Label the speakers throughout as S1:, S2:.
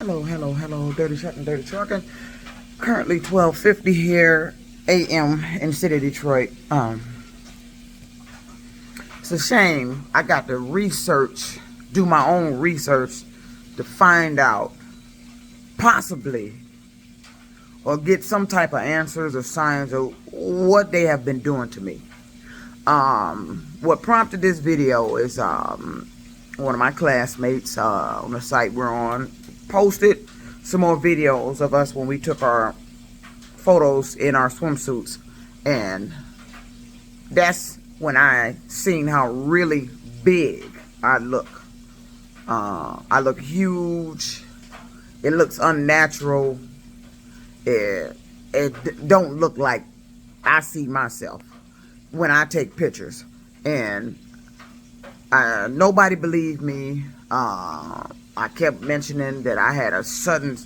S1: Hello, Dirty Trucking. Currently 12:50 here a.m. in the city of Detroit. It's a shame I got to do my own research to find out, possibly, or get some type of answers or signs of what they have been doing to me. What prompted this video is one of my classmates on the site we're on posted some more videos of us when we took our photos in our swimsuits, and that's when I seen how really big I look. I look huge. It looks unnatural. It don't look like I see myself when I take pictures, and nobody believed me. I kept mentioning that I had a sudden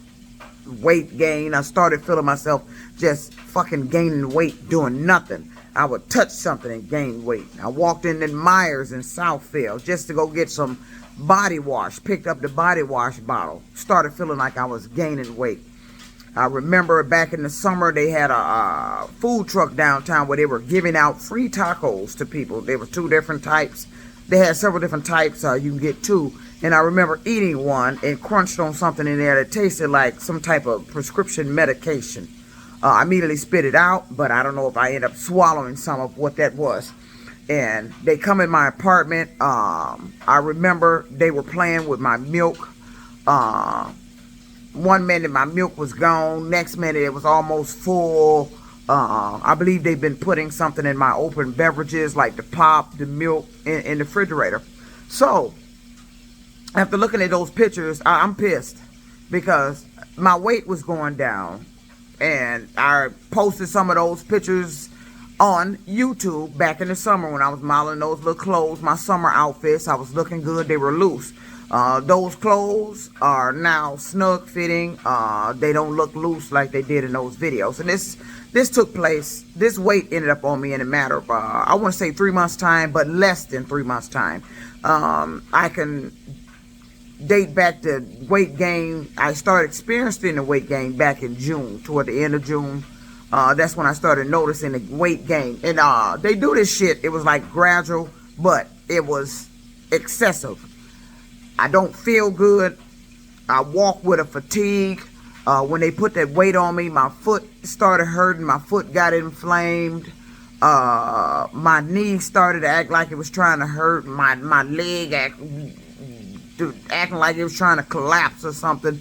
S1: weight gain. I started feeling myself just fucking gaining weight doing nothing. I would touch something and gain weight. I walked in Myers in Southfield just to go get some body wash. Picked up the body wash bottle. Started feeling like I was gaining weight. I remember back in the summer they had a food truck downtown where they were giving out free tacos to people. There were two different types. They had several different types. You can get two. And I remember eating one and crunched on something in there that tasted like some type of prescription medication. I immediately spit it out, but I don't know if I ended up swallowing some of what that was. And they come in my apartment. I remember they were playing with my milk. One minute my milk was gone. Next minute it was almost full. I believe they've been putting something in my open beverages like the pop, the milk in the refrigerator. So after looking at those pictures, I'm pissed because my weight was going down, and I posted some of those pictures on YouTube back in the summer when I was modeling those little clothes, my summer outfits. I was looking good. They were loose. Those clothes are now snug fitting. They don't look loose like they did in those videos. And this took place, this weight ended up on me in a matter of, I want to say 3 months time, but less than 3 months time. I can date back to weight gain. I started experiencing the weight gain back in June, toward the end of June. That's when I started noticing the weight gain. And they do this shit, it was like gradual, but it was excessive. I don't feel good. I walk with a fatigue. When they put that weight on me, my foot started hurting. My foot got inflamed. My knee started to act like it was trying to hurt. My leg acting like it was trying to collapse or something.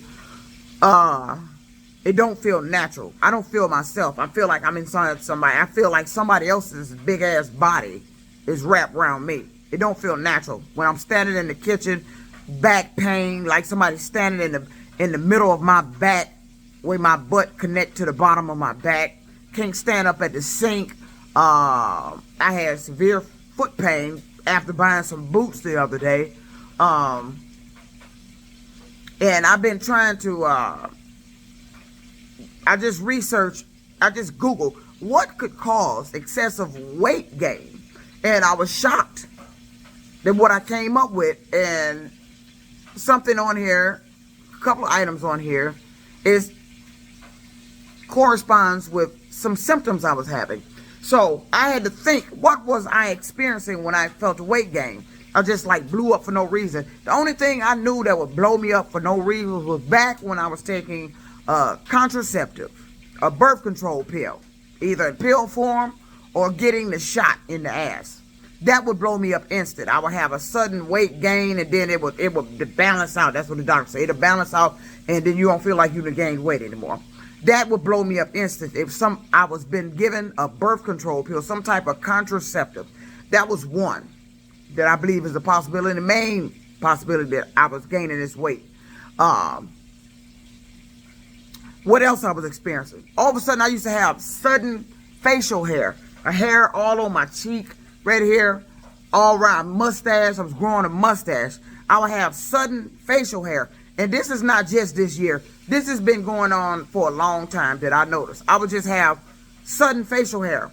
S1: It don't feel natural. I don't feel myself. I feel like I'm inside somebody. I feel like somebody else's big ass body is wrapped around me. It don't feel natural. When I'm standing in the kitchen, back pain, like somebody's standing in the middle of my back, where my butt connect to the bottom of my back. Can't stand up at the sink. I had severe foot pain after buying some boots the other day. And I've been trying to, I just Googled what could cause excessive weight gain. And I was shocked at what I came up with. And something on here, a couple of items on here, corresponds with some symptoms I was having. So I had to think, what was I experiencing when I felt weight gain? I just like blew up for no reason. The only thing I knew that would blow me up for no reason was back when I was taking contraceptive, a birth control pill, either in pill form or getting the shot in the ass. That would blow me up instant. I would have a sudden weight gain, and then it would balance out. That's what the doctor said. It'll balance out, and then you don't feel like you've gained weight anymore. That would blow me up instant. If I was been given a birth control pill, some type of contraceptive, that was one that I believe is a possibility. The main possibility that I was gaining this weight. What else I was experiencing? All of a sudden, I used to have sudden facial hair, a hair all on my cheek, right here, all around mustache. I was growing a mustache. I would have sudden facial hair. And this is not just this year. This has been going on for a long time that I noticed. I would just have sudden facial hair.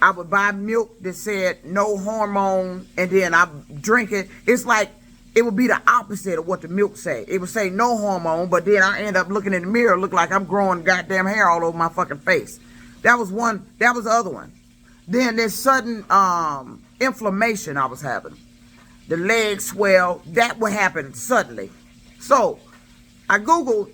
S1: I would buy milk that said no hormone, and then I drink it. It's like it would be the opposite of what the milk say. It would say no hormone, but then I end up looking in the mirror, look like I'm growing goddamn hair all over my fucking face. That was one. That was the other one. Then this sudden inflammation I was having. The legs swell. That would happen suddenly. So I Googled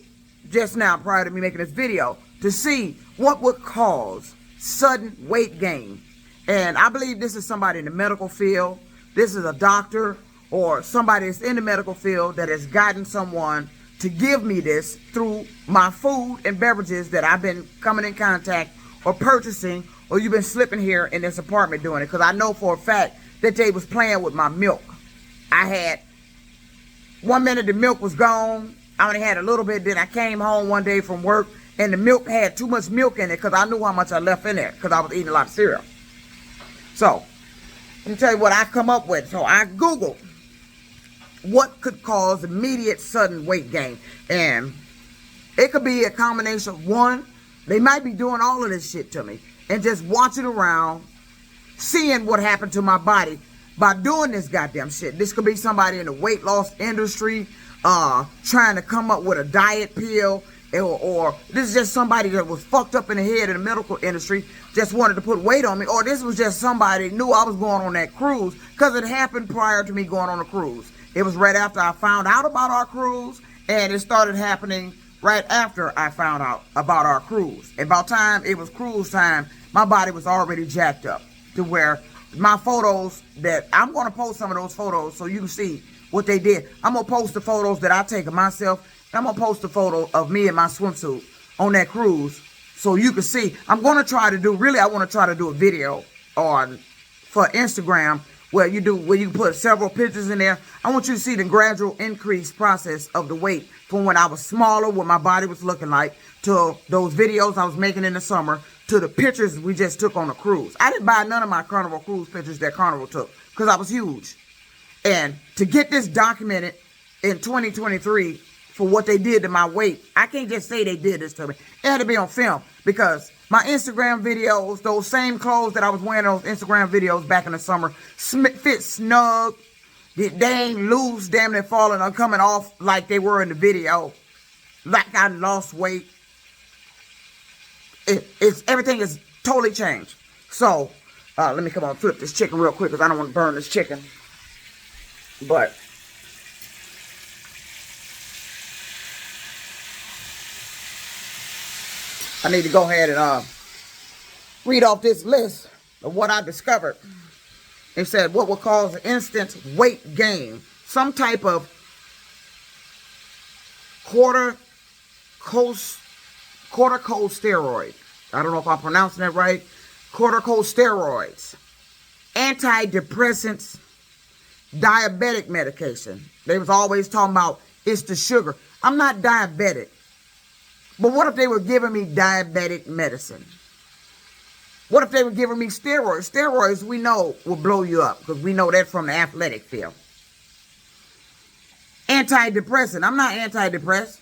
S1: just now prior to me making this video to see what would cause sudden weight gain. And I believe this is somebody in the medical field. This is a doctor or somebody that's in the medical field that has gotten someone to give me this through my food and beverages that I've been coming in contact or purchasing, or you've been slipping here in this apartment doing it. Because I know for a fact that they was playing with my milk. I had, 1 minute the milk was gone. I only had a little bit. Then I came home one day from work and the milk had too much milk in it because I knew how much I left in there because I was eating a lot of cereal. So, let me tell you what I come up with. So I Googled what could cause immediate sudden weight gain. And it could be a combination of one, they might be doing all of this shit to me and just watching around, seeing what happened to my body by doing this goddamn shit. This could be somebody in the weight loss industry, trying to come up with a diet pill, or this is just somebody that was fucked up in the head in the medical industry, just wanted to put weight on me, or this was just somebody knew I was going on that cruise, because it happened prior to me going on a cruise. It was right after I found out about our cruise, and it started happening right after I found out about our cruise. And by the time it was cruise time, my body was already jacked up to where my photos that I'm going to post some of those photos so you can see what they did. I'm going to post the photos that I take of myself. I'm going to post a photo of me in my swimsuit on that cruise so you can see. I'm going to try to do, really, I want to try to do a video for Instagram where you can put several pictures in there. I want you to see the gradual increase process of the weight from when I was smaller, what my body was looking like, to those videos I was making in the summer, to the pictures we just took on the cruise. I didn't buy none of my Carnival cruise pictures that Carnival took because I was huge. And to get this documented in 2023 for what they did to my weight, I can't just say they did this to me. It had to be on film because my Instagram videos, those same clothes that I was wearing those Instagram videos back in the summer, fit snug. They ain't loose, damn near falling or coming off like they were in the video. Like I lost weight. Everything is totally changed. So, let me come on, flip this chicken real quick because I don't want to burn this chicken. But I need to go ahead and read off this list of what I discovered. It said what would cause instant weight gain. Some type of corticosteroid. I don't know if I'm pronouncing that right. Corticosteroids. Antidepressants. Diabetic medication. They was always talking about it's the sugar. I'm not diabetic. But what if they were giving me diabetic medicine? What if they were giving me steroids? Steroids, we know, will blow you up because we know that from the athletic field. Antidepressant. I'm not antidepressed.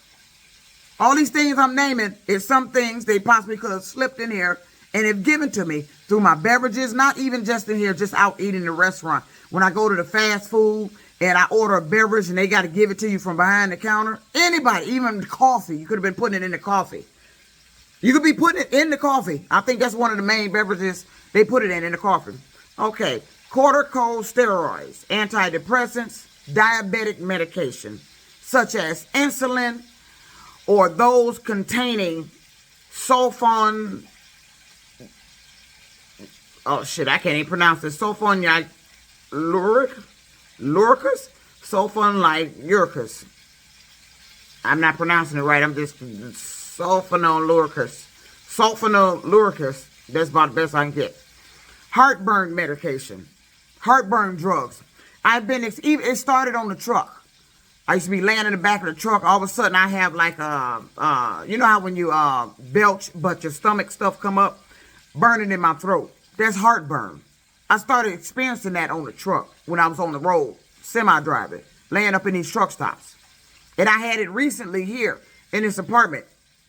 S1: All these things I'm naming is some things they possibly could have slipped in here and have given to me through my beverages, not even just in here, just out eating in the restaurant. When I go to the fast food and I order a beverage and they got to give it to you from behind the counter. Anybody, even coffee, you could have been putting it in the coffee. You could be putting it in the coffee. I think that's one of the main beverages they put it in the coffee. Okay, corticosteroids, antidepressants, diabetic medication, such as insulin or those containing sulfon. Oh shit, I can't even pronounce it. Sulfonyluricus? Sulfonyluricus. I'm not pronouncing it right. I'm just sulfonyluricus. Sulfonyluricus. That's about the best I can get. Heartburn medication. Heartburn drugs. It started on the truck. I used to be laying in the back of the truck. All of a sudden I have like you know how when you belch but your stomach stuff come up? Burning in my throat. That's heartburn. I started experiencing that on the truck when I was on the road, semi-driving, laying up in these truck stops. And I had it recently here in this apartment.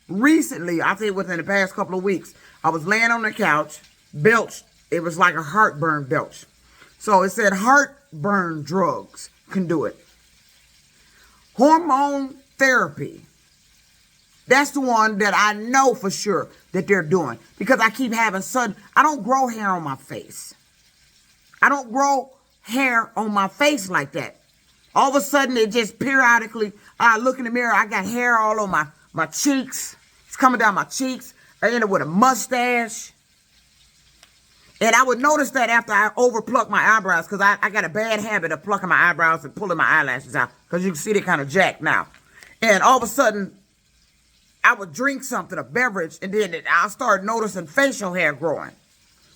S1: Recently, I think within the past couple of weeks, I was laying on the couch, belched. It was like a heartburn belch. So it said heartburn drugs can do it. Hormone therapy. That's the one that I know for sure that they're doing. Because I keep having I don't grow hair on my face. I don't grow hair on my face like that. All of a sudden, it just periodically, I look in the mirror, I got hair all on my cheeks. It's coming down my cheeks. I end up with a mustache. And I would notice that after I overpluck my eyebrows, because I got a bad habit of plucking my eyebrows and pulling my eyelashes out, because you can see they're kind of jacked now. And all of a sudden, I would drink something, a beverage, and then I'll start noticing facial hair growing.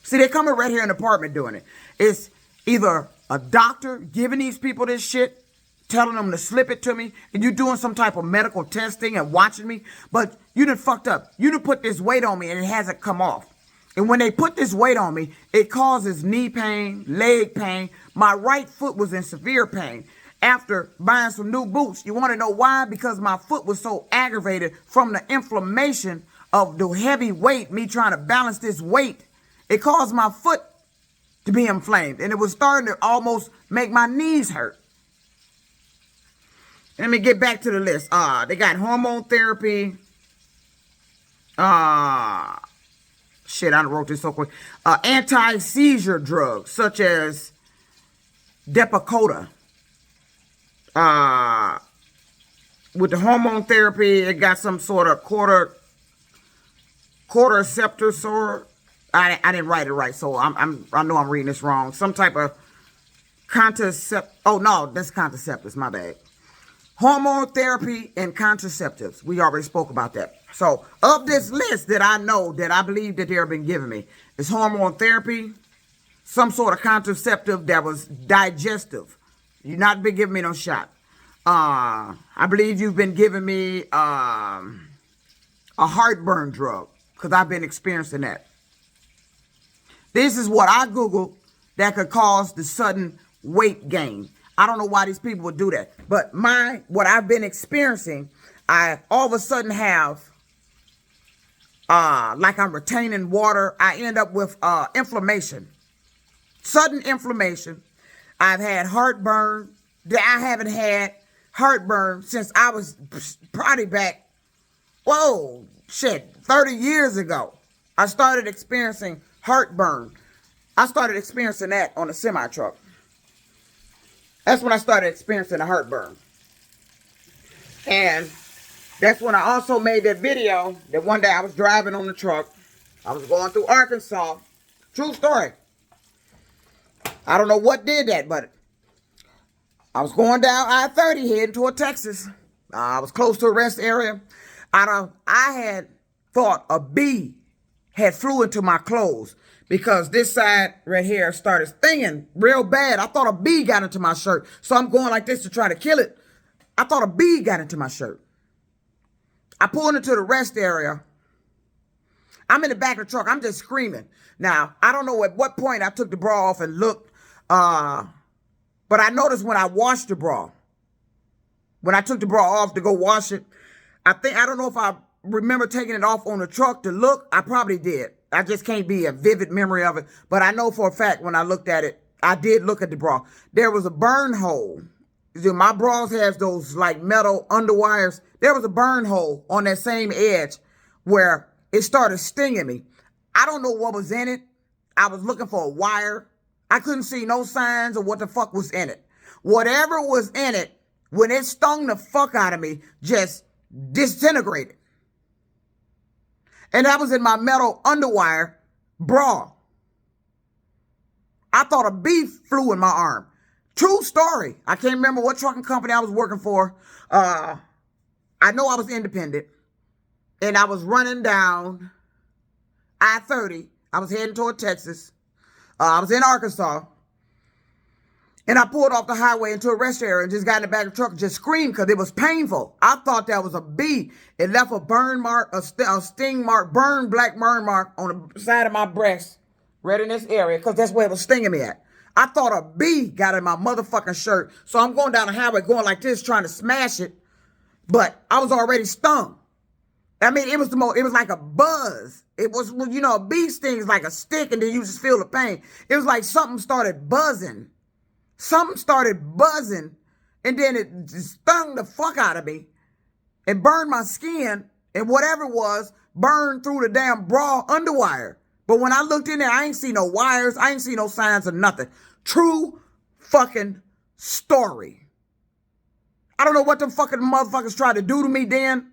S1: See, they're coming right here in the apartment doing it. It's either a doctor giving these people this shit, telling them to slip it to me, and you doing some type of medical testing and watching me, but you done fucked up. You done put this weight on me and it hasn't come off. And when they put this weight on me, it causes knee pain, leg pain. My right foot was in severe pain. After buying some new boots, you want to know why? Because my foot was so aggravated from the inflammation of the heavy weight, me trying to balance this weight. It caused my foot to be inflamed, and it was starting to almost make my knees hurt. Let me get back to the list. They got hormone therapy. Shit, I wrote this so quick. Anti-seizure drugs, such as Depakote. With the hormone therapy, it got some sort of cordyceps, or I didn't write it right, so I know I'm reading this wrong. Some type of contracept. Oh no, that's contraceptives. My bad. Hormone therapy and contraceptives. We already spoke about that. So of this list that I know that I believe that they've been giving me is hormone therapy, some sort of contraceptive that was digestive. You've not been giving me no shot. I believe you've been giving me a heartburn drug, because I've been experiencing that. This is what I Googled that could cause the sudden weight gain. I don't know why these people would do that. But what I've been experiencing, I all of a sudden have, like I'm retaining water. I end up with inflammation. Sudden inflammation. I've had heartburn. I haven't had heartburn since I was probably back, 30 years ago. I started experiencing heartburn. I started experiencing that on a semi-truck. That's when I started experiencing the heartburn. And that's when I also made that video that one day I was driving on the truck. I was going through Arkansas. True story. I don't know what did that, but I was going down I-30 heading toward Texas. I was close to a rest area. I had thought a bee had flew into my clothes, because this side right here started stinging real bad. I thought a bee got into my shirt. So I'm going like this to try to kill it. I thought a bee got into my shirt. I pulled into the rest area. I'm in the back of the truck. I'm just screaming. Now, I don't know at what point I took the bra off and looked. But I noticed when I washed the bra, when I took the bra off to go wash it, I don't know if I remember taking it off on the truck to look. I probably did. I just can't be a vivid memory of it. But I know for a fact when I looked at it, I did look at the bra. There was a burn hole. My bras has those like metal underwires. There was a burn hole on that same edge where it started stinging me. I don't know what was in it. I was looking for a wire. I couldn't see no signs of what the fuck was in it. Whatever was in it, when it stung the fuck out of me, just disintegrated. And that was in my metal underwire bra. I thought a bee flew in my arm. True story. I can't remember what trucking company I was working for. I know I was independent. And I was running down I-30. I was heading toward Texas. I was in Arkansas. And I pulled off the highway into a rest area and just got in the back of the truck and just screamed because it was painful. I thought that was a bee. It left a burn mark, a sting mark, black burn mark on the side of my breast, right in this area, because that's where it was stinging me at. I thought a bee got in my motherfucking shirt. So I'm going down the highway going like this, trying to smash it. But I was already stung. I mean, it was like a buzz. It was, a bee stings like a stick and then you just feel the pain. It was like something started buzzing. Something started buzzing And then it just stung the fuck out of me and burned my skin, and whatever it was, burned through the damn bra underwire. But when I looked in there, I ain't see no wires. I ain't see no signs of nothing. True fucking story. I don't know what them fucking motherfuckers tried to do to me then,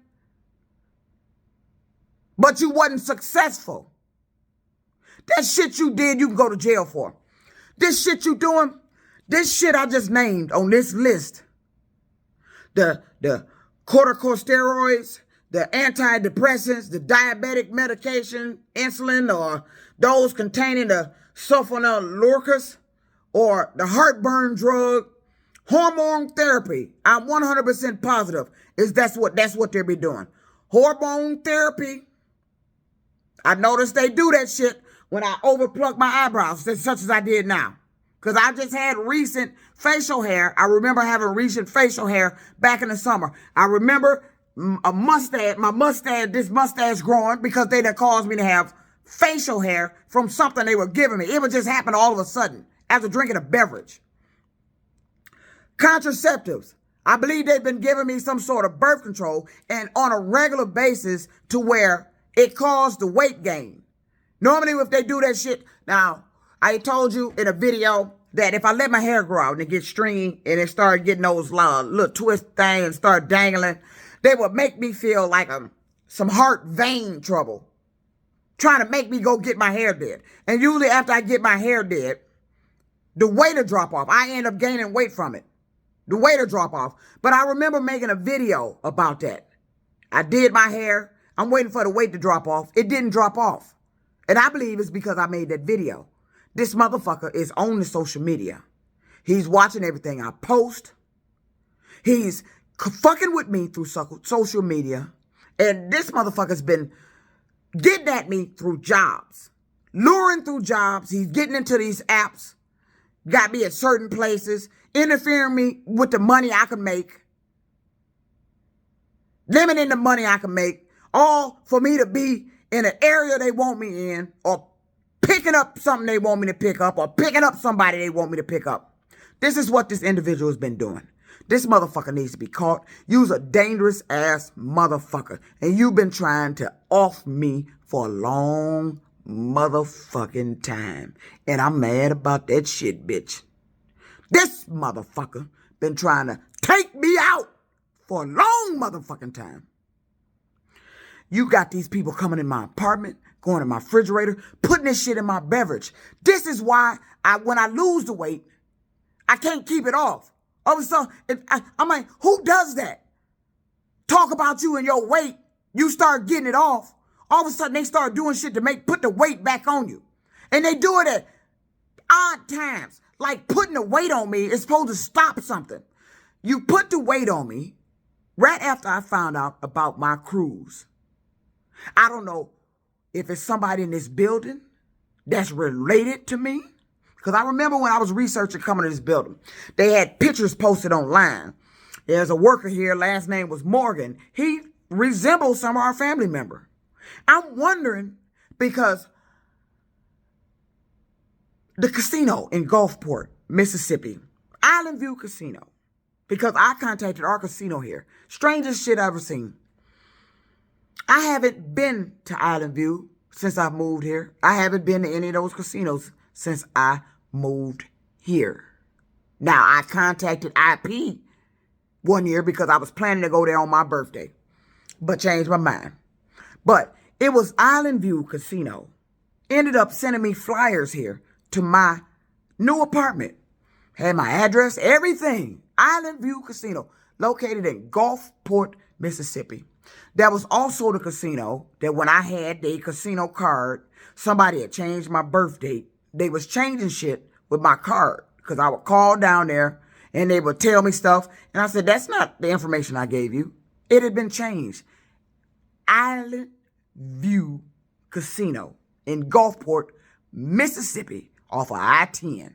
S1: but you wasn't successful. That shit you did, you can go to jail for. This shit you doing, this shit I just named on this list, the corticosteroids, the antidepressants, the diabetic medication, insulin, or those containing the sulfonyluricus, or the heartburn drug, hormone therapy. I'm 100% positive that's what they be doing. Hormone therapy. I noticed they do that shit when I overpluck my eyebrows, such as I did now. Because I just had recent facial hair. I remember having recent facial hair back in the summer. I remember this mustache growing because they done caused me to have facial hair from something they were giving me. It would just happen all of a sudden after drinking a beverage. Contraceptives. I believe they've been giving me some sort of birth control and on a regular basis to where it caused the weight gain. Normally if they do that shit, now I told you in a video that if I let my hair grow out and it gets stringy and it started getting those little twist things and start dangling, they would make me feel like some heart vein trouble, trying to make me go get my hair did. And usually after I get my hair did, the weight will drop off. I end up gaining weight from it. The weight will drop off. But I remember making a video about that. I did my hair. I'm waiting for the weight to drop off. It didn't drop off. And I believe it's because I made that video. This motherfucker is on the social media. He's watching everything I post. He's fucking with me through social media. And this motherfucker's been getting at me through jobs. Luring through jobs. He's getting into these apps. Got me at certain places. Interfering me with the money I can make. Limiting the money I can make. All for me to be in an area they want me in, or picking up something they want me to pick up, or picking up somebody they want me to pick up. This is what this individual has been doing. This motherfucker needs to be caught. You's a dangerous ass motherfucker. And you've been trying to off me for a long motherfucking time. And I'm mad about that shit, bitch. This motherfucker been trying to take me out for a long motherfucking time. You got these people coming in my apartment, going in my refrigerator, putting this shit in my beverage. This is why when I lose the weight, I can't keep it off. All of a sudden, I'm like, who does that? Talk about you and your weight. You start getting it off. All of a sudden, they start doing shit to put the weight back on you. And they do it at odd times. Like putting the weight on me is supposed to stop something. You put the weight on me right after I found out about my cruise. I don't know if it's somebody in this building that's related to me. Because I remember when I was researching coming to this building, they had pictures posted online. There's a worker here, last name was Morgan. He resembles some of our family member. I'm wondering because the casino in Gulfport, Mississippi, Island View Casino, because I contacted our casino here. Strangest shit I've ever seen. I haven't been to Island View since I moved here. I haven't been to any of those casinos since I moved here. Now, I contacted IP one year because I was planning to go there on my birthday, but changed my mind. But it was Island View Casino. Ended up sending me flyers here to my new apartment. Had my address, everything. Island View Casino, located in Gulfport, Mississippi. That was also the casino that when I had the casino card, somebody had changed my birth date. They was changing shit with my card because I would call down there and they would tell me stuff. And I said, that's not the information I gave you. It had been changed. Island View Casino in Gulfport, Mississippi, off of I-10.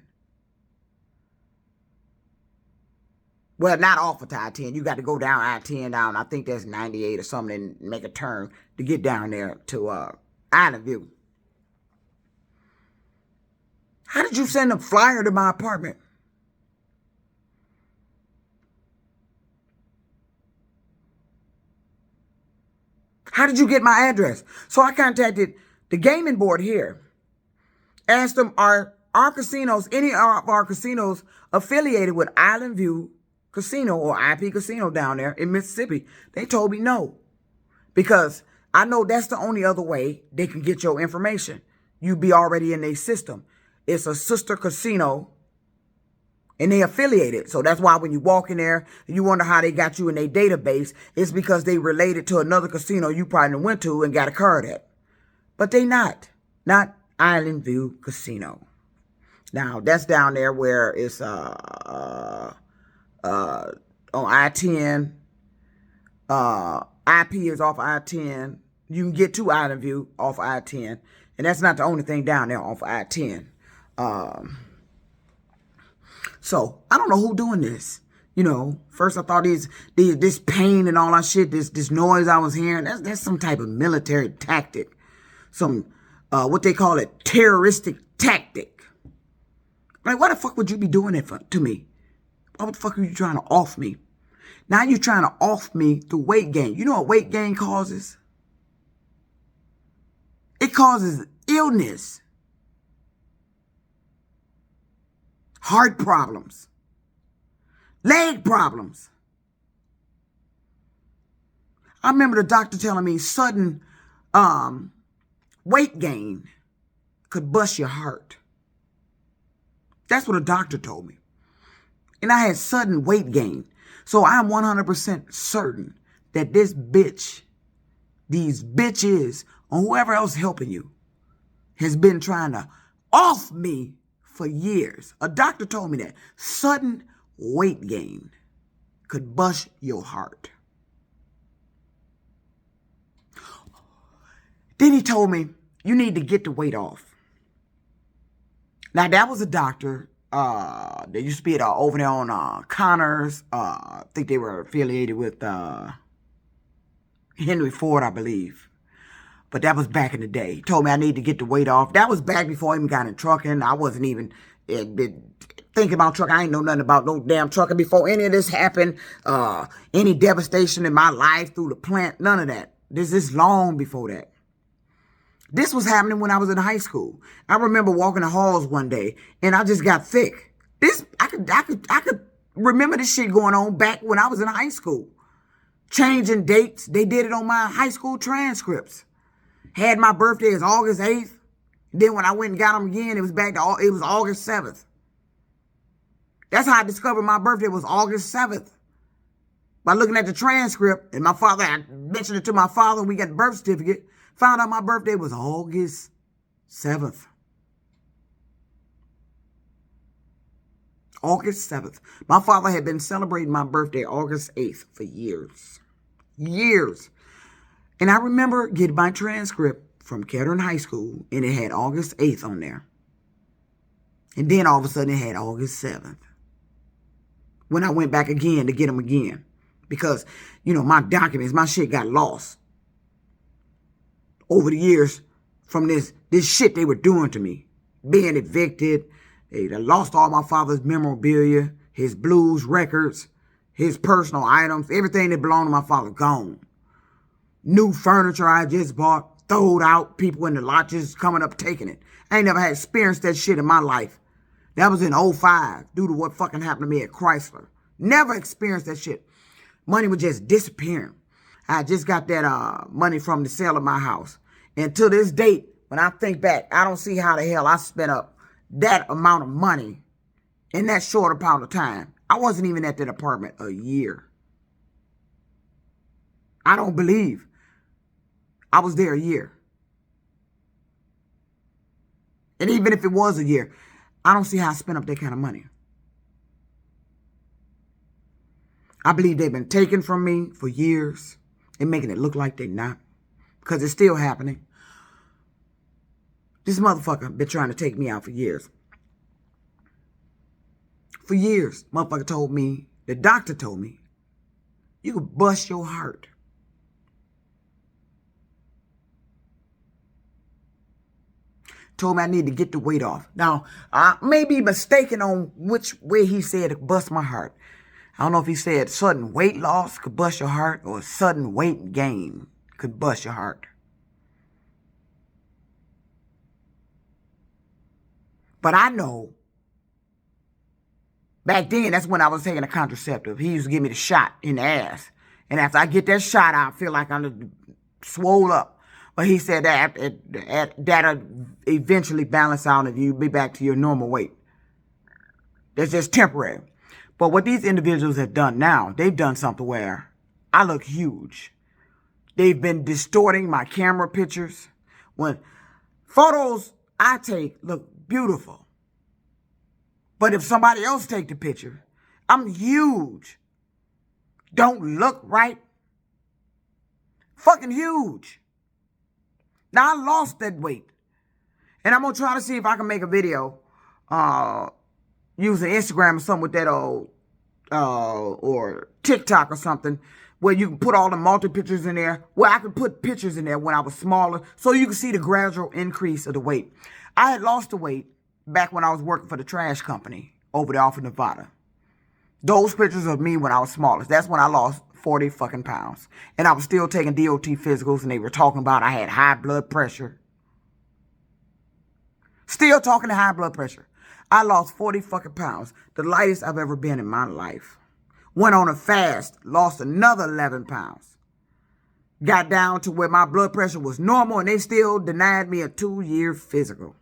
S1: Well, not off of I-10. You got to go down I-10 down. I think that's 98 or something and make a turn to get down there to Island View. How did you send a flyer to my apartment? How did you get my address? So I contacted the gaming board here. Asked them, are our casinos, any of our casinos affiliated with Island View Casino or IP Casino down there in Mississippi? They told me no. Because I know that's the only other way they can get your information. You be already in their system. It's a sister casino and they affiliated. So that's why when you walk in there, you wonder how they got you in their database. It's because they related to another casino you probably went to and got a card at. But they not. Not Island View Casino. Now, that's down there where it's on I-10. IP is off I-10. You can get to Island View off I-10. And that's not the only thing down there off I-10. So, I don't know who doing this. You know, first I thought this pain and all that shit, this noise I was hearing, that's some type of military tactic. Some, what they call it, terroristic tactic. Like, why the fuck would you be doing it to me? What the fuck are you trying to off me? Now you're trying to off me through weight gain. You know what weight gain causes? It causes illness. Heart problems. Leg problems. I remember the doctor telling me sudden weight gain could bust your heart. That's what a doctor told me. And I had sudden weight gain. So I'm 100% certain that this bitch, these bitches, or whoever else helping you, has been trying to off me for years. A doctor told me that sudden weight gain could bust your heart. Then he told me, you need to get the weight off. Now, that was a doctor. They used to be over there on Connors. I think they were affiliated with Henry Ford, I believe. But that was back in the day. He told me I need to get the weight off. That was back before I even got in trucking. I wasn't even thinking about trucking. I ain't know nothing about no damn trucking before any of this happened. Any devastation in my life through the plant. None of that. This is long before that. This was happening when I was in high school. I remember walking the halls one day and I just got thick. I could remember this shit going on back when I was in high school. Changing dates. They did it on my high school transcripts. Had my birthday as August 8th. Then when I went and got them again, it was August 7th. That's how I discovered my birthday was August 7th. By looking at the transcript, and I mentioned it to my father, and we got the birth certificate. Found out my birthday was August 7th. August 7th. My father had been celebrating my birthday August 8th for years. Years. And I remember getting my transcript from Kettering High School, and it had August 8th on there. And then all of a sudden it had August 7th. When I went back again to get them again. Because, my documents, my shit got lost. Over the years from this shit they were doing to me. Being evicted. They lost all my father's memorabilia, his blues records, his personal items, everything that belonged to my father gone. New furniture I just bought, throwed out, people in the lot just coming up taking it. I ain't never had experienced that shit in my life. That was in 2005 due to what fucking happened to me at Chrysler. Never experienced that shit. Money was just disappearing. I just got that money from the sale of my house. And to this date, when I think back, I don't see how the hell I spent up that amount of money in that short amount of time. I wasn't even at that apartment a year. I don't believe I was there a year. And even if it was a year, I don't see how I spent up that kind of money. I believe they've been taken from me for years and making it look like they're not. Because it's still happening. This motherfucker been trying to take me out for years. For years, motherfucker told me, the doctor told me, you could bust your heart. Told me I need to get the weight off. Now, I may be mistaken on which way he said to bust my heart. I don't know if he said sudden weight loss could bust your heart or sudden weight gain could bust your heart. But I know back then, that's when I was taking a contraceptive. He used to give me the shot in the ass. And after I get that shot, I feel like I'm swole up. But he said that'll eventually balance out and you'll be back to your normal weight. That's just temporary. But what these individuals have done now, they've done something where I look huge. They've been distorting my camera pictures. When photos I take look beautiful. But if somebody else take the picture, I'm huge. Don't look right. Fucking huge. Now I lost that weight. And I'm going to try to see if I can make a video using Instagram or something with that old, or TikTok or something, where you can put all the multi pictures in there, where I could put pictures in there when I was smaller, so you can see the gradual increase of the weight. I had lost the weight back when I was working for the trash company over there off of Nevada. Those pictures of me when I was smallest, that's when I lost 40 fucking pounds. And I was still taking DOT physicals, and they were talking about I had high blood pressure. Still talking to high blood pressure. I lost 40 fucking pounds, the lightest I've ever been in my life. Went on a fast, lost another 11 pounds. Got down to where my blood pressure was normal, and they still denied me a 2-year physical.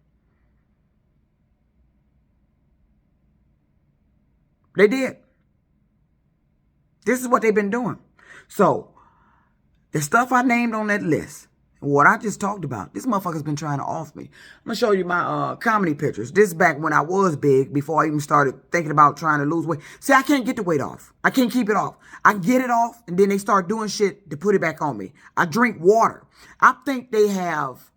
S1: They did. This is what they've been doing. So, the stuff I named on that list, what I just talked about, this motherfucker's been trying to off me. I'm going to show you my comedy pictures. This is back when I was big, before I even started thinking about trying to lose weight. See, I can't get the weight off. I can't keep it off. I get it off, and then they start doing shit to put it back on me. I drink water. I think they have,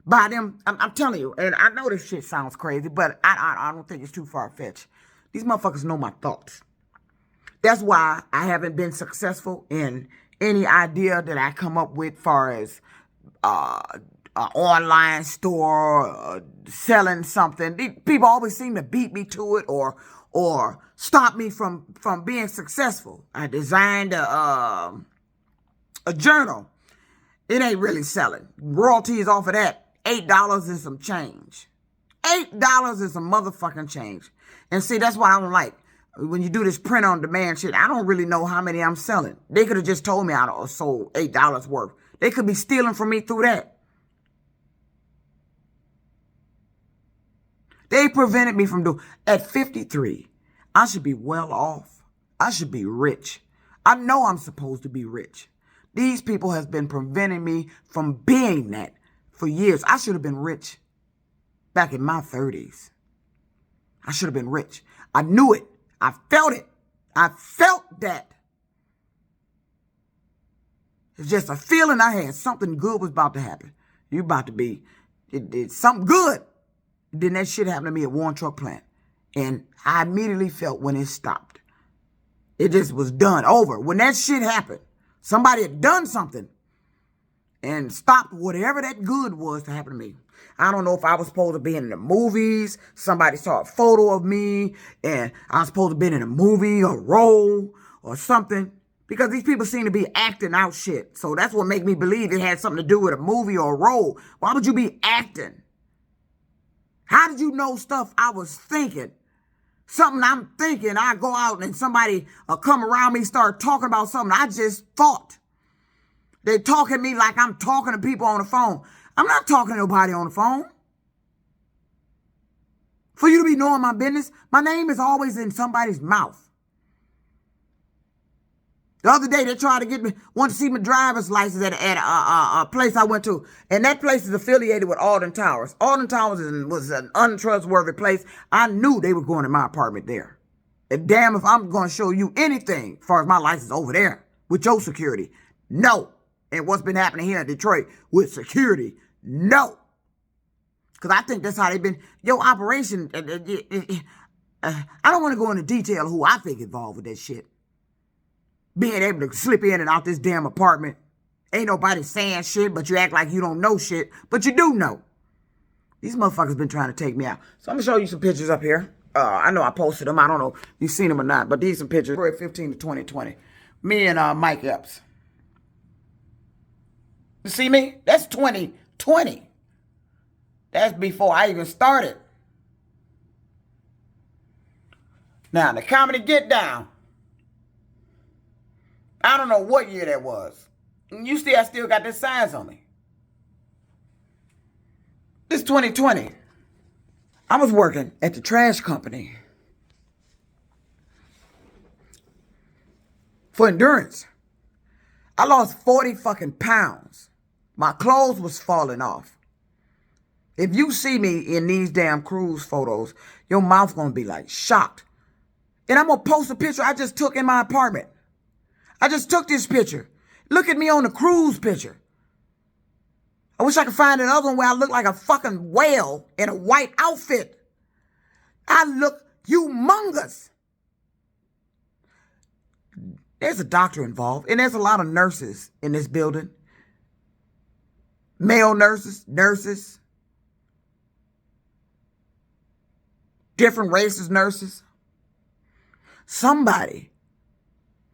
S1: by them, I'm telling you, and I know this shit sounds crazy, but I don't think it's too far-fetched. These motherfuckers know my thoughts. That's why I haven't been successful in any idea that I come up with, far as an online store, selling something. People always seem to beat me to it or stop me from being successful. I designed a journal. It ain't really selling. Royalties off of that, $8 and some change. $8 is some motherfucking change. And see, that's what I don't like. When you do this print on demand shit, I don't really know how many I'm selling. They could have just told me I sold $8 worth. They could be stealing from me through that. They prevented me from doing. At 53, I should be well off. I should be rich. I know I'm supposed to be rich. These people have been preventing me from being that for years. I should have been rich back in my 30s. I should have been rich. I knew it. I felt it. I felt that. It's just a feeling I had. Something good was about to happen. You about to be, it's something good. Then that shit happened to me at Warren Truck Plant. And I immediately felt when it stopped. It just was done, over. When that shit happened, somebody had done something and stopped whatever that good was to happen to me. I don't know if I was supposed to be in the movies. Somebody saw a photo of me and I was supposed to be in a movie or role or something. Because these people seem to be acting out shit. So that's what made me believe it had something to do with a movie or a role. Why would you be acting? How did you know stuff I was thinking? Something I'm thinking, I go out and somebody come around me, start talking about something I just thought. They talking to me like I'm talking to people on the phone. I'm not talking to nobody on the phone. For you to be knowing my business, my name is always in somebody's mouth. The other day, they tried to get me, wanted to see my driver's license at a place I went to. And that place is affiliated with Alden Towers. Alden Towers was an untrustworthy place. I knew they were going to my apartment there. And damn if I'm going to show you anything as far as my license over there with your security. No. And what's been happening here in Detroit with security. No. Because I think that's how they've been. Your operation, I don't want to go into detail of who I think involved with that shit. Being able to slip in and out this damn apartment. Ain't nobody saying shit, but you act like you don't know shit. But you do know. These motherfuckers been trying to take me out. So I'm going to show you some pictures up here. I know I posted them. I don't know if you've seen them or not. But these are some pictures. 15 to 2020. Me and Mike Epps. You see me? That's 2020. That's before I even started. Now, the comedy Get Down. I don't know what year that was. You see, I still got the signs on me. It's 2020. I was working at the trash company for endurance. I lost 40 fucking pounds. My clothes was falling off. If you see me in these damn cruise photos, your mouth gonna be like shocked. And I'm gonna post a picture I just took in my apartment. I just took this picture. Look at me on the cruise picture. I wish I could find another one where I look like a fucking whale in a white outfit. I look humongous. There's a doctor involved, and there's a lot of nurses in this building. Male nurses, different races nurses. Somebody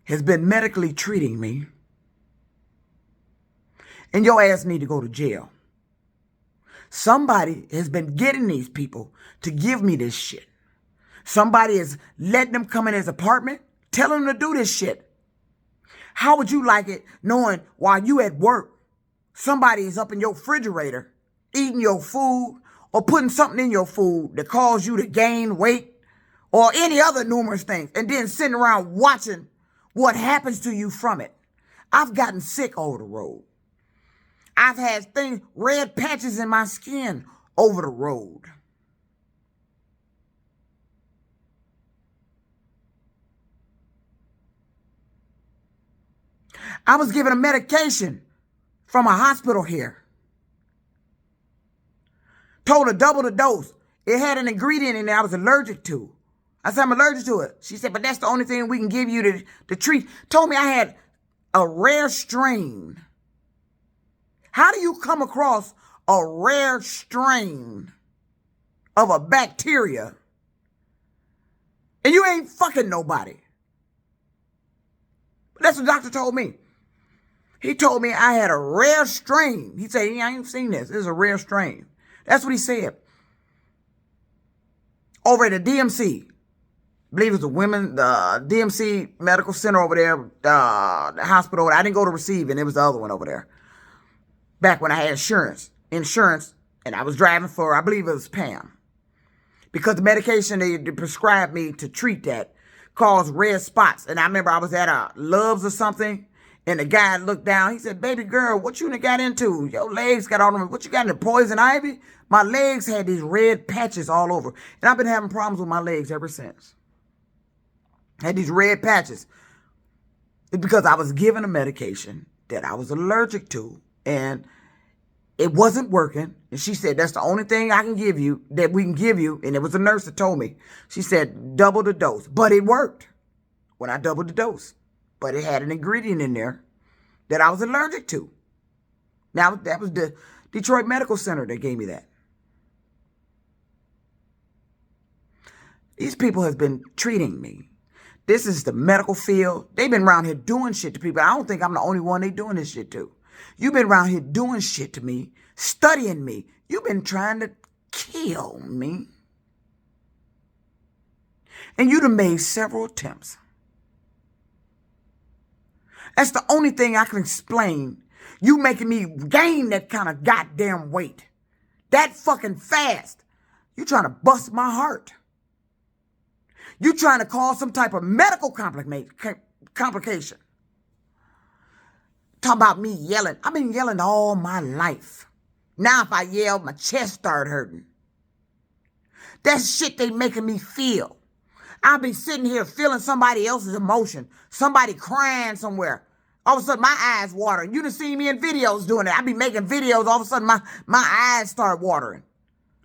S1: has been medically treating me, and your ass need to go to jail. Somebody has been getting these people to give me this shit. Somebody is letting them come in his apartment, telling them to do this shit. How would you like it knowing while you at work, somebody is up in your refrigerator eating your food or putting something in your food that cause you to gain weight or any other numerous things, and then sitting around watching what happens to you from it? I've gotten sick over the road. I've had red patches in my skin over the road. I was given a medication from a hospital here. Told her double the dose. It had an ingredient in it I was allergic to. I said, I'm allergic to it. She said, but that's the only thing we can give you to treat. Told me I had a rare strain. How do you come across a rare strain of a bacteria and you ain't fucking nobody? That's what the doctor told me. He told me I had a rare strain. He said, I ain't seen this. This is a rare strain. That's what he said. Over at the DMC. I believe it was the DMC Medical Center over there, the hospital. I didn't go to receiving. It was the other one over there. Back when I had insurance, and I was driving for, I believe it was Pam. Because the medication they prescribed me to treat that caused red spots. And I remember I was at a Love's or something, and the guy looked down. He said, baby girl, what you got into? Your legs got all them. What you got into, poison ivy? My legs had these red patches all over. And I've been having problems with my legs ever since. Had these red patches. It's because I was given a medication that I was allergic to, and it wasn't working. And she said, that's the only thing I can give you, that we can give you. And it was a nurse that told me. She said, double the dose. But it worked when I doubled the dose. But it had an ingredient in there that I was allergic to. Now, that was the Detroit Medical Center that gave me that. These people have been treating me. This is the medical field. They've been around here doing shit to people. I don't think I'm the only one they doing this shit to. You've been around here doing shit to me, studying me. You've been trying to kill me. And you'd have made several attempts. That's the only thing I can explain. You making me gain that kind of goddamn weight. That fucking fast. You trying to bust my heart. You trying to cause some type of medical complication. Talk about me yelling. I've been yelling all my life. Now if I yell, my chest start hurting. That's shit they making me feel. I'll be sitting here feeling somebody else's emotion. Somebody crying somewhere. All of a sudden, my eyes watering. You done seen me in videos doing it. I be making videos. All of a sudden, my eyes start watering.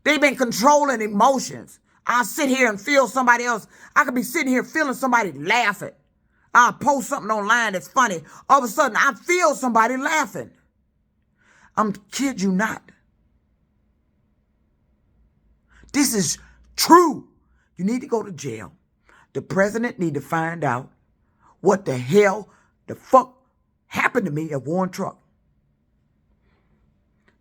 S1: They've been controlling emotions. I'll sit here and feel somebody else. I could be sitting here feeling somebody laughing. I'll post something online that's funny. All of a sudden, I feel somebody laughing. I'm kid you not. This is true. You need to go to jail. The president need to find out what the hell, the fuck happened to me at Warren Truck.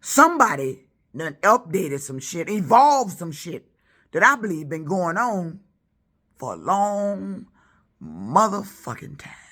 S1: somebody done updated some shit, evolved some shit that I believe been going on for a long motherfucking time.